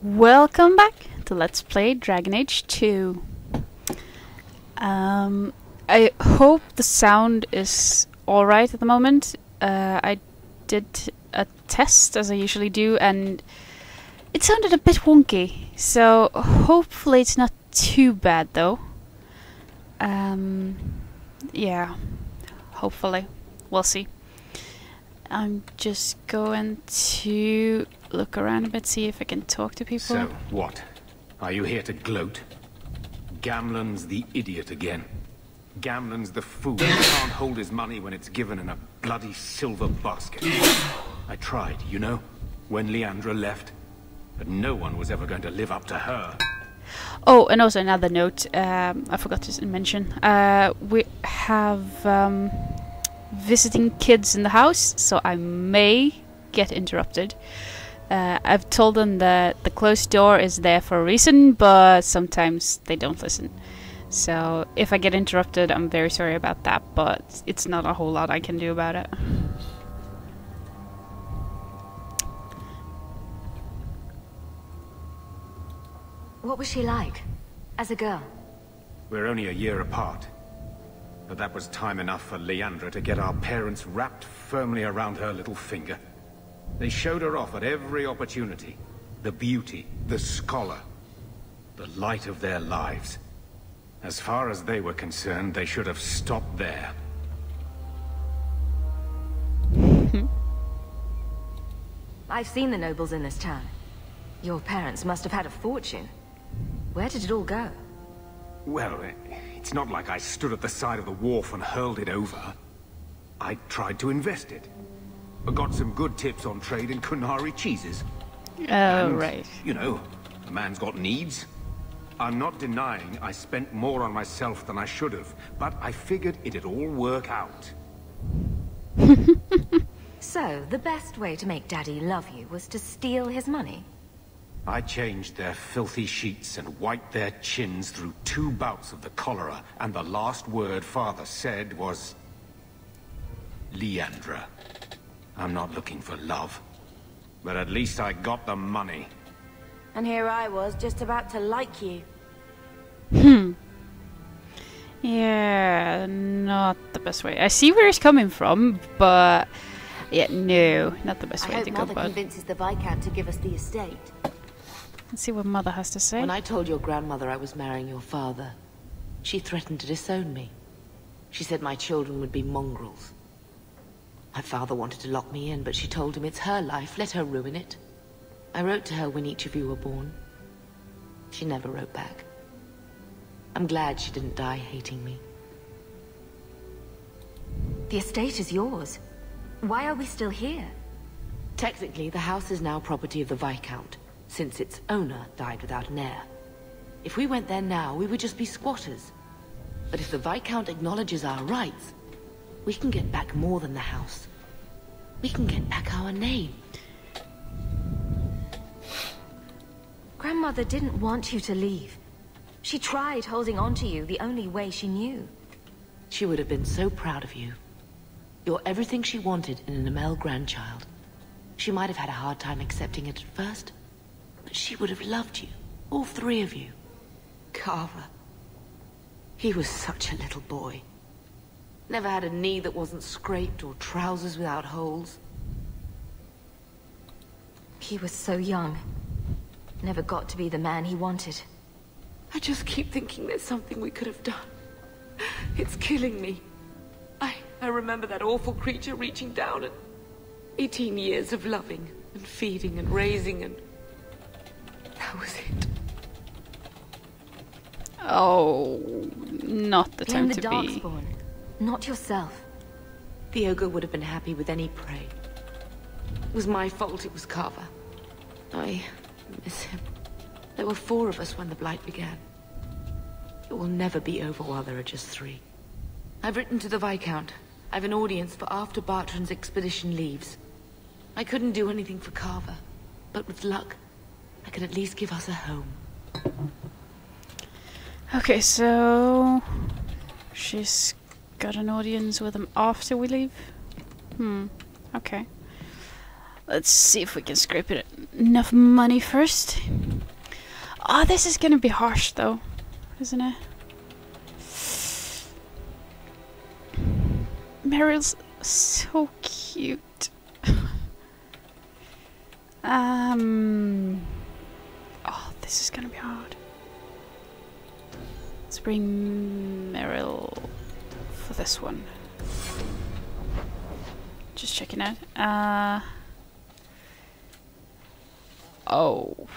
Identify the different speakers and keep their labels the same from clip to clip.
Speaker 1: Welcome back to Let's Play Dragon Age 2. I hope the sound is alright at the moment. I did a test, as I usually do, and it sounded a bit wonky. So hopefully it's not too bad, though. Yeah, hopefully. We'll see. I'm just going to look around a bit, see if I can talk to people.
Speaker 2: So, what? Are you here to gloat? Gamlen's the idiot again. Gamlen's the fool who can't hold his money when it's given in a bloody silver basket. I tried, you know, when Leandra left. But no one was ever going to live up to her.
Speaker 1: Oh, and also another note, I forgot to mention. We have visiting kids in the house, so I may get interrupted. I've told them that the closed door is there for a reason, but sometimes they don't listen. So if I get interrupted, I'm very sorry about that, but it's not a whole lot I can do about it.
Speaker 3: What was she like, as a girl?
Speaker 2: We're only a year apart. But that was time enough for Leandra to get our parents wrapped firmly around her little finger. They showed her off at every opportunity. The beauty, the scholar, the light of their lives. As far as they were concerned, they should have stopped there.
Speaker 3: I've seen the nobles in this town. Your parents must have had a fortune. Where did it all go?
Speaker 2: Well, it's not like I stood at the side of the wharf and hurled it over. I tried to invest it. I got some good tips on trade in Kunari cheeses.
Speaker 1: Oh, right.
Speaker 2: You know, a man's got needs. I'm not denying I spent more on myself than I should have, but I figured it'd all work out.
Speaker 3: So, the best way to make Daddy love you was to steal his money?
Speaker 2: I changed their filthy sheets and wiped their chins through 2 bouts of the cholera, and the last word Father said was... Leandra. I'm not looking for love, but at least I got the money.
Speaker 3: And here I was, just about to like you.
Speaker 1: Yeah, not the best way. I see where he's coming from, but... Yeah, no, not the best way to go about it.
Speaker 4: Mother convinces the Viscount to give us the estate.
Speaker 1: Let's see what Mother has to say.
Speaker 4: When I told your grandmother I was marrying your father, she threatened to disown me. She said my children would be mongrels. My father wanted to lock me in, but she told him it's her life, let her ruin it. I wrote to her when each of you were born. She never wrote back. I'm glad she didn't die hating me.
Speaker 3: The estate is yours. Why are we still here?
Speaker 4: Technically, the house is now property of the Viscount, since its owner died without an heir. If we went there now, we would just be squatters. But if the Viscount acknowledges our rights, we can get back more than the house. We can get back our name.
Speaker 3: Grandmother didn't want you to leave. She tried holding on to you the only way she knew.
Speaker 4: She would have been so proud of you. You're everything she wanted in an Amel grandchild. She might have had a hard time accepting it at first, but she would have loved you, all 3 of you. Carver. He was such a little boy. Never had a knee that wasn't scraped or trousers without holes.
Speaker 3: He was so young. Never got to be the man he wanted.
Speaker 4: I just keep thinking there's something we could have done. It's killing me. I remember that awful creature reaching down and 18 years of loving and feeding and raising, and that was it.
Speaker 1: Oh, not the time
Speaker 3: Blame the
Speaker 1: to be.
Speaker 3: Darkspawn, not yourself.
Speaker 4: The ogre would have been happy with any prey. It was my fault it was Carver. I miss him. There were 4 of us when the Blight began. It will never be over while there are just 3. I've written to the Viscount. I've an audience for after Bartrand's expedition leaves. I couldn't do anything for Carver, but with luck, I can at least give us a home.
Speaker 1: Okay, so... She's got an audience with him after we leave? Okay. Let's see if we can scrape it enough money first. Oh, this is gonna be harsh though, isn't it? Meryl's so cute. Oh, this is gonna be hard. Let's bring Meryl for this one. Just checking out. Oh.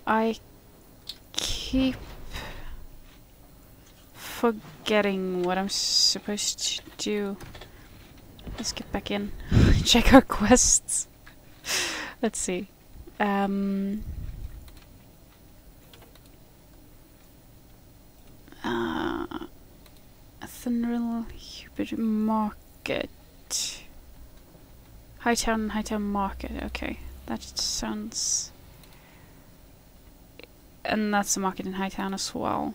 Speaker 1: I keep forgetting what I'm supposed to do. Let's get back in. Check our quests. Let's see. Thunderl, Hubert Market. Hightown Market. Okay, that sounds. And that's a market in Hightown as well.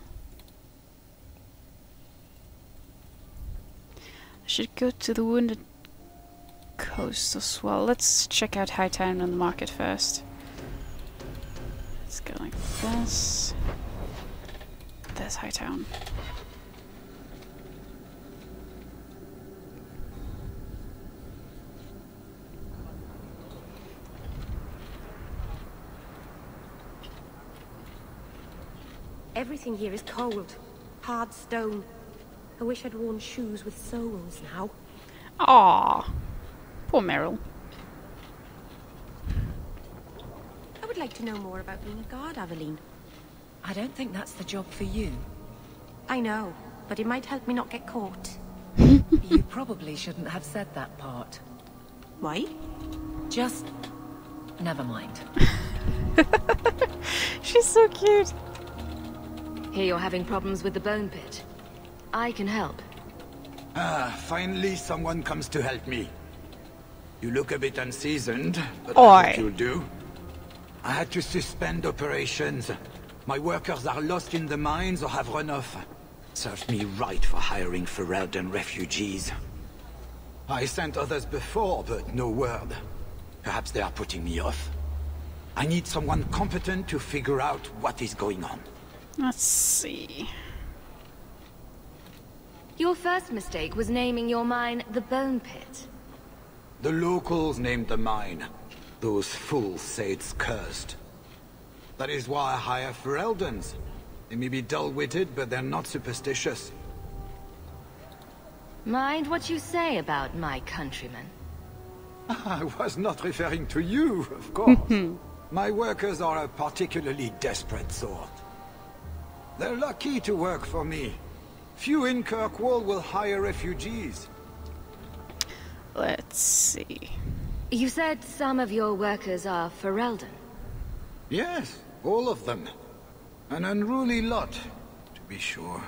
Speaker 1: I should go to the Wounded Coast as well. Let's check out Hightown and the market first. Let's go like this. There's Hightown.
Speaker 5: Everything here is cold. Hard stone. I wish I'd worn shoes with soles now.
Speaker 1: Ah, poor Meryl.
Speaker 5: I would like to know more about being a guard, Aveline.
Speaker 3: I don't think that's the job for you.
Speaker 5: I know, but it might help me not get caught.
Speaker 3: You probably shouldn't have said that part.
Speaker 5: Why?
Speaker 3: Just... never mind.
Speaker 1: She's so cute.
Speaker 3: Hear you're having problems with the bone pit. I can help.
Speaker 6: Ah, finally someone comes to help me. You look a bit unseasoned, but
Speaker 1: Oi.
Speaker 6: I think you'll do. I had to suspend operations. My workers are lost in the mines or have run off. Serves me right for hiring Ferelden refugees. I sent others before, but no word. Perhaps they are putting me off. I need someone competent to figure out what is going on.
Speaker 1: Let's see.
Speaker 3: Your first mistake was naming your mine the Bone Pit.
Speaker 6: The locals named the mine. Those fools say it's cursed. That is why I hire Fereldens. They may be dull-witted, but they're not superstitious.
Speaker 3: Mind what you say about my countrymen.
Speaker 6: I was not referring to you, of course. My workers are a particularly desperate sort. They're lucky to work for me. Few in Kirkwall will hire refugees.
Speaker 1: Let's see.
Speaker 3: You said some of your workers are Ferelden.
Speaker 6: Yes, all of them. An unruly lot, to be sure.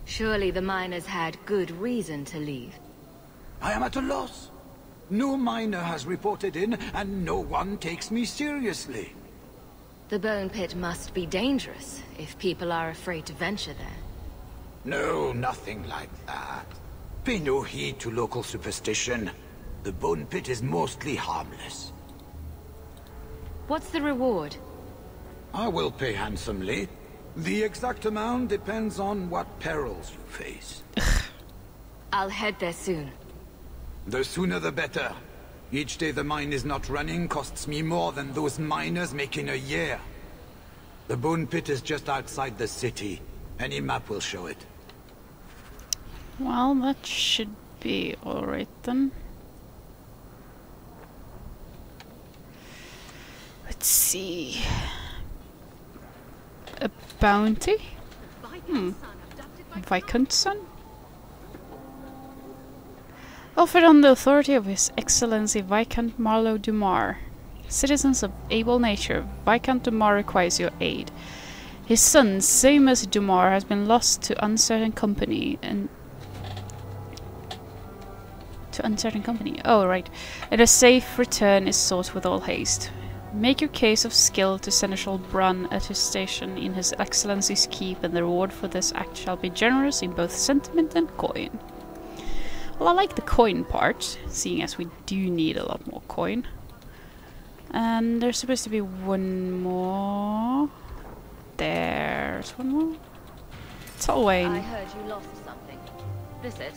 Speaker 3: Surely the miners had good reason to leave.
Speaker 6: I am at a loss. No miner has reported in, and no one takes me seriously.
Speaker 3: The Bone Pit must be dangerous if people are afraid to venture there.
Speaker 6: No, nothing like that. Pay no heed to local superstition. The Bone Pit is mostly harmless.
Speaker 3: What's the reward?
Speaker 6: I will pay handsomely. The exact amount depends on what perils you face.
Speaker 3: I'll head there soon.
Speaker 6: The sooner the better. Each day the mine is not running costs me more than those miners make in a year. The Bone Pit is just outside the city. Any map will show it.
Speaker 1: Well, that should be alright then. Let's see. A bounty? Viscount's son? Offered on the authority of His Excellency Viscount Marlowe Dumar. Citizens of able nature, Viscount Dumar requires your aid. His son, Seamus Dumar, has been lost to uncertain company and... Oh, right. And a safe return is sought with all haste. Make your case of skill to Seneschal Brun at his station in His Excellency's keep, and the reward for this act shall be generous in both sentiment and coin. Well, I like the coin part, seeing as we do need a lot more coin. And there's supposed to be one more. There's one more. Tolwain.
Speaker 3: I heard you lost something. This it?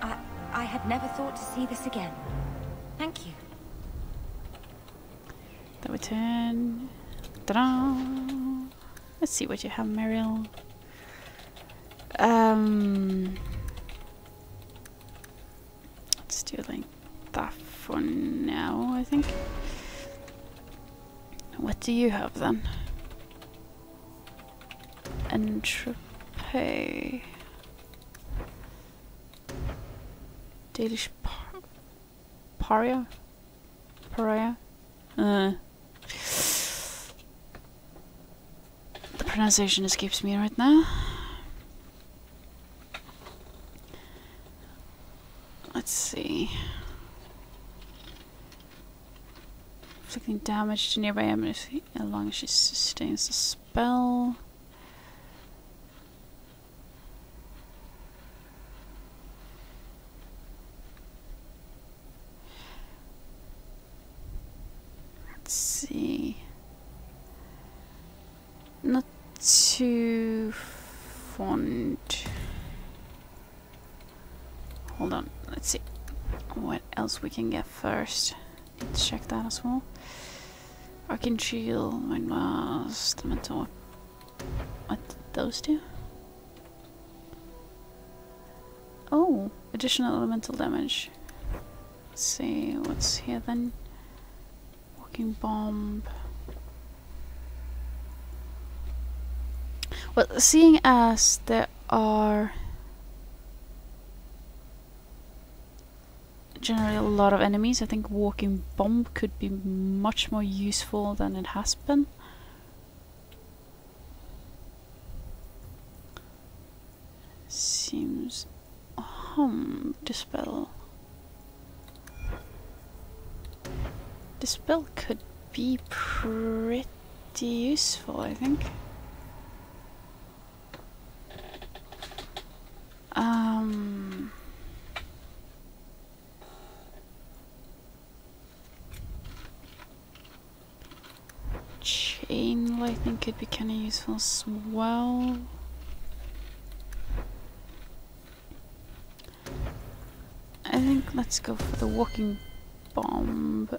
Speaker 5: I had never thought to see this again. Thank you.
Speaker 1: Then we turn. Ta-da! Let's see what you have, Mariel. Let's do like that for now, I think. What do you have then? Entropy. Dalish Paria? Pariah? The pronunciation escapes me right now. Let's see. Inflicting damage to nearby enemies as long as she sustains the spell. Let's see. Not too fond. Hold on, let's see what else we can get first. Let's check that as well. Arcane Shield, Mind Blast, Mental. What did those do? Oh, additional elemental damage. Let's see what's here then. Walking Bomb. Well, seeing as there are generally a lot of enemies, I think Walking Bomb could be much more useful than it has been. Seems... Dispel. Dispel could be pretty useful, I think. Chain lightning could be kind of useful as well. I think let's go for the walking bomb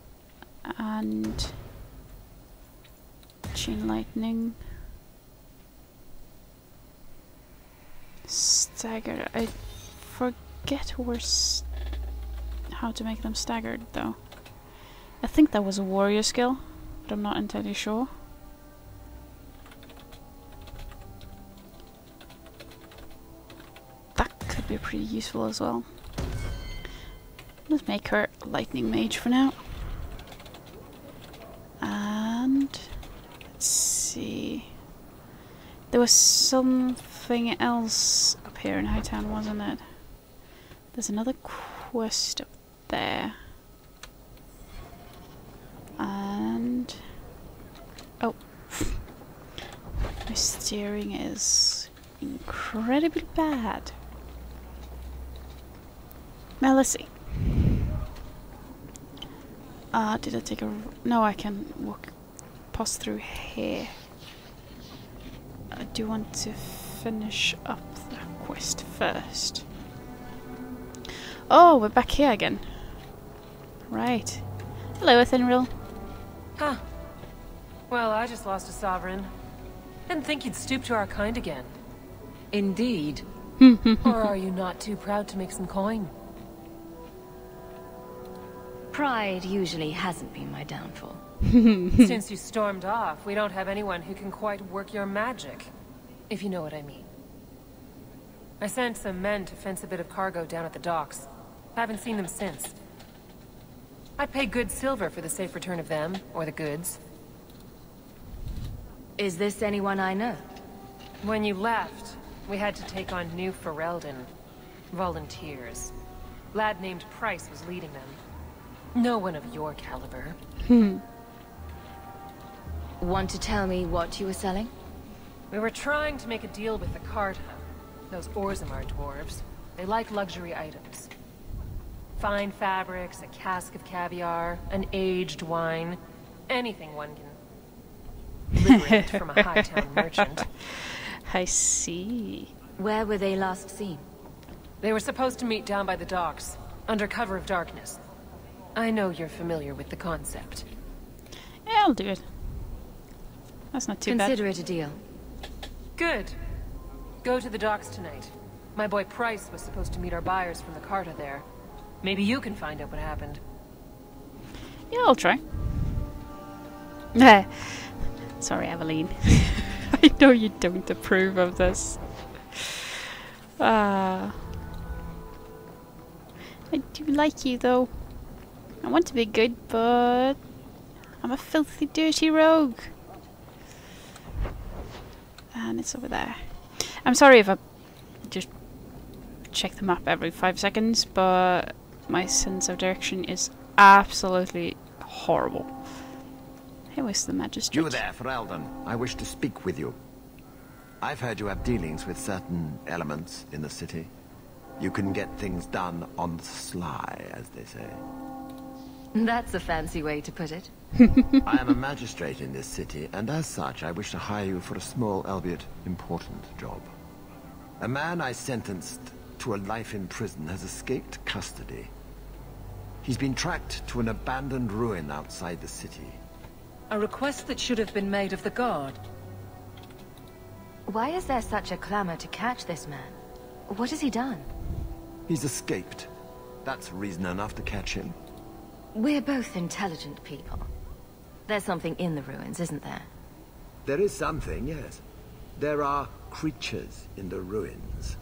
Speaker 1: and chain lightning. Staggered. I forget how to make them staggered though. I think that was a warrior skill, but I'm not entirely sure. That could be pretty useful as well. Let's make her a lightning mage for now. And let's see. There was something else up here in Hightown, wasn't it? There's another quest up there. And oh, my steering is incredibly bad. Now let's see. Did I take a... No, I can pass through here. I do want to finish up the quest first. Oh, we're back here again. Right. Hello, Ethenril.
Speaker 7: Huh. Well, I just lost a sovereign. Didn't think you'd stoop to our kind again.
Speaker 4: Indeed.
Speaker 7: Or are you not too proud to make some coin?
Speaker 3: Pride usually hasn't been my downfall.
Speaker 7: Since you stormed off, we don't have anyone who can quite work your magic. If you know what I mean. I sent some men to fence a bit of cargo down at the docks. Haven't seen them since. I'd pay good silver for the safe return of them, or the goods.
Speaker 3: Is this anyone I know?
Speaker 7: When you left, we had to take on New Ferelden. Volunteers. Lad named Price was leading them. No one of your caliber.
Speaker 3: Want to tell me what you were selling?
Speaker 7: We were trying to make a deal with the Carta, those Orzammar dwarves. They like luxury items. Fine fabrics, a cask of caviar, an aged wine. Anything one can liberate from a high-town merchant.
Speaker 1: I see.
Speaker 3: Where were they last seen?
Speaker 7: They were supposed to meet down by the docks, under cover of darkness. I know you're familiar with the concept.
Speaker 1: Yeah, I'll do it. That's not too bad.
Speaker 3: Consider it a deal.
Speaker 7: Good. Go to the docks tonight. My boy Price was supposed to meet our buyers from the Carta there. Maybe you can find out what happened.
Speaker 1: Yeah, I'll try. Sorry, Aveline. I know you don't approve of this. I do like you, though. I want to be good, but I'm a filthy, dirty rogue. And it's over there. I'm sorry if I just check the map every 5 seconds, but my sense of direction is absolutely horrible. Here is the magistrate.
Speaker 8: You there, Ferelden. I wish to speak with you. I've heard you have dealings with certain elements in the city. You can get things done on the sly, as they say.
Speaker 3: That's a fancy way to put it.
Speaker 8: I am a magistrate in this city, and as such, I wish to hire you for a small, albeit important, job. A man I sentenced to a life in prison has escaped custody. He's been tracked to an abandoned ruin outside the city.
Speaker 9: A request that should have been made of the guard.
Speaker 3: Why is there such a clamor to catch this man? What has he done?
Speaker 8: He's escaped. That's reason enough to catch him.
Speaker 3: We're both intelligent people. There's something in the ruins, isn't there?
Speaker 8: There is something, yes. There are creatures in the ruins.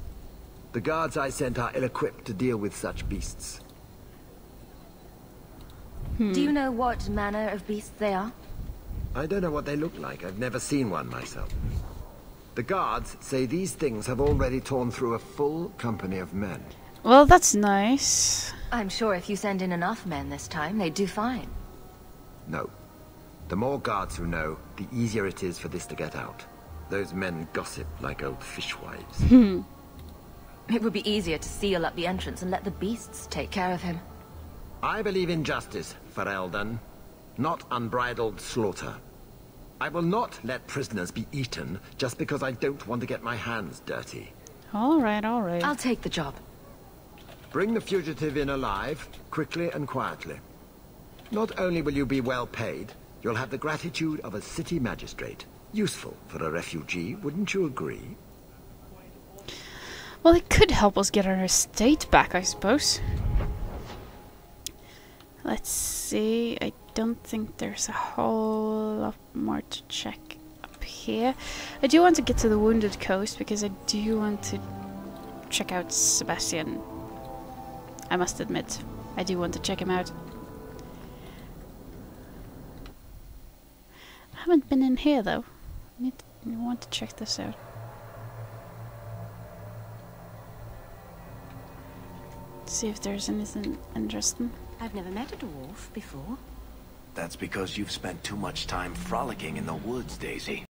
Speaker 8: The guards I sent are ill-equipped to deal with such beasts.
Speaker 3: Do you know what manner of beasts they are?
Speaker 8: I don't know what they look like. I've never seen one myself. The guards say these things have already torn through a full company of men.
Speaker 1: Well, that's nice.
Speaker 3: I'm sure if you send in enough men this time, they'd do fine.
Speaker 8: No. The more guards who know, the easier it is for this to get out. Those men gossip like old fishwives.
Speaker 3: It would be easier to seal up the entrance and let the beasts take care of him.
Speaker 8: I believe in justice, Ferelden, not unbridled slaughter. I will not let prisoners be eaten just because I don't want to get my hands dirty.
Speaker 1: Alright, alright.
Speaker 3: I'll take the job.
Speaker 8: Bring the fugitive in alive, quickly and quietly. Not only will you be well paid, you'll have the gratitude of a city magistrate. Useful for a refugee, wouldn't you agree?
Speaker 1: Well, it could help us get our estate back, I suppose. Let's see. I don't think there's a whole lot more to check up here. I do want to get to the Wounded Coast because I do want to check out Sebastian. I must admit, I do want to check him out. I haven't been in here though. I want to check this out. See if there's anything interesting.
Speaker 5: I've never met a dwarf before.
Speaker 10: That's because you've spent too much time frolicking in the woods, Daisy.